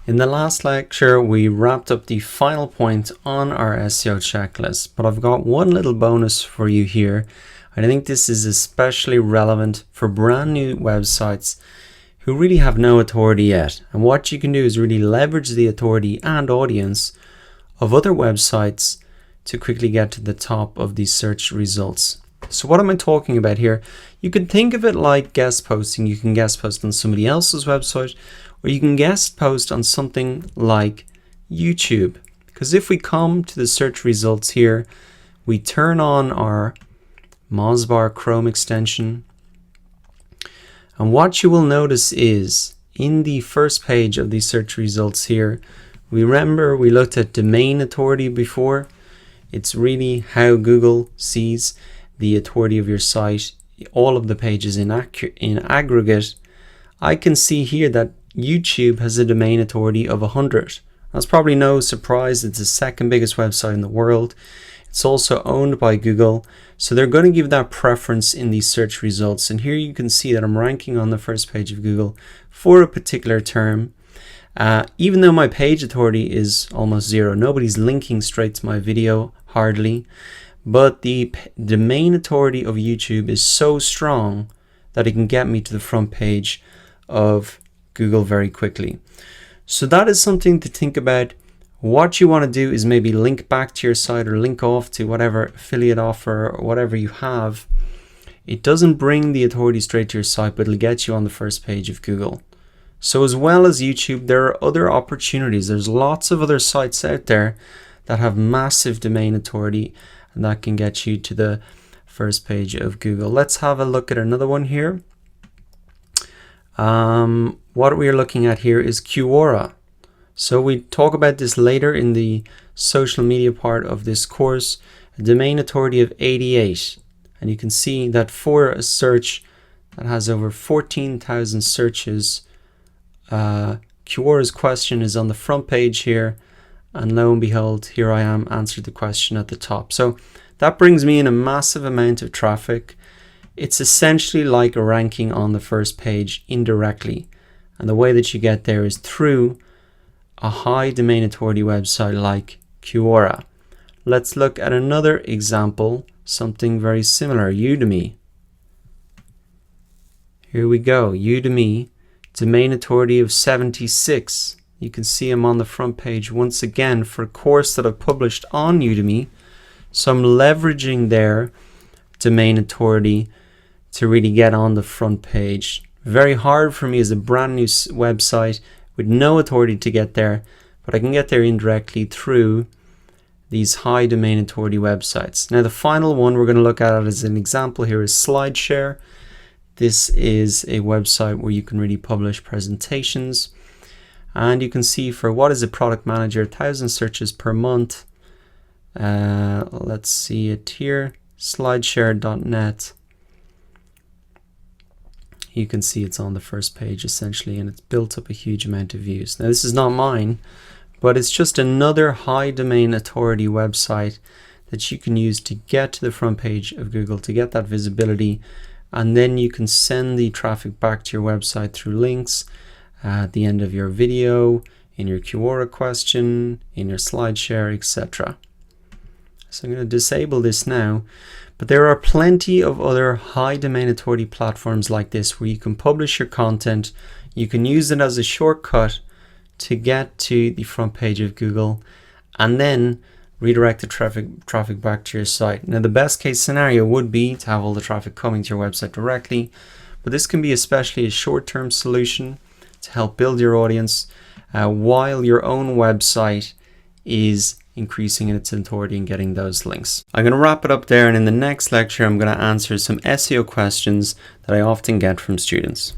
In the last lecture, we wrapped up the final point on our SEO checklist, but I've got one little bonus for you here. I think this is especially relevant for brand new websites who really have no authority yet. And what you can do is really leverage the authority and audience of other websites to quickly get to the top of these search results. So what am I talking about here? You can think of it like guest posting. You can guest post on somebody else's website, or you can guest post on something like YouTube. Because if we come to the search results here, we turn on our Mozbar Chrome extension, and what you will notice is in the first page of these search results here, we looked at domain authority before. It's really how Google sees the authority of your site, all of the pages in aggregate. I can see here that YouTube has a domain authority of 100. That's probably no surprise. It's the second biggest website in the world. It's also owned by Google, so they're going to give that preference in these search results. And here you can see that I'm ranking on the first page of Google for a particular term. Even though my page authority is almost zero, nobody's linking straight to my video, hardly. But the domain authority of YouTube is so strong that it can get me to the front page of Google very quickly. So that is something to think about. What you want to do is maybe link back to your site or link off to whatever affiliate offer or whatever you have. It doesn't bring the authority straight to your site, but it'll get you on the first page of Google. So as well as YouTube, there are other opportunities. There's lots of other sites out there that have massive domain authority, and that can get you to the first page of Google. Let's have a look at another one here. What we are looking at here is Quora. So we talk about this later in the social media part of this course. A domain authority of 88. And you can see that for a search that has over 14,000 searches, Quora's question is on the front page here. And lo and behold, here I am, answered the question at the top. So that brings me in a massive amount of traffic. It's essentially like a ranking on the first page indirectly. And the way that you get there is through a high domain authority website like Quora. Let's look at another example, something very similar, Udemy. Here we go, Udemy, domain authority of 76. You can see I'm on the front page once again for a course that I've published on Udemy. So I'm leveraging their domain authority to really get on the front page. Very hard for me as a brand new website with no authority to get there, but I can get there indirectly through these high domain authority websites. Now the final one we're going to look at as an example here is SlideShare. This is a website where you can really publish presentations. And you can see for what is a product manager, 1,000 searches per month. Let's see it here, slideshare.net. You can see it's on the first page essentially, and it's built up a huge amount of views. Now this is not mine, but it's just another high domain authority website that you can use to get to the front page of Google, to get that visibility, and then you can send the traffic back to your website through links at the end of your video, in your Quora question, in your SlideShare, etc. So I'm going to disable this now, but there are plenty of other high domain authority platforms like this where you can publish your content. You can use it as a shortcut to get to the front page of Google and then redirect the traffic back to your site. Now the best case scenario would be to have all the traffic coming to your website directly, but this can be especially a short-term solution to help build your audience while your own website is increasing in its authority and getting those links. I'm going to wrap it up there, and in the next lecture I'm going to answer some SEO questions that I often get from students.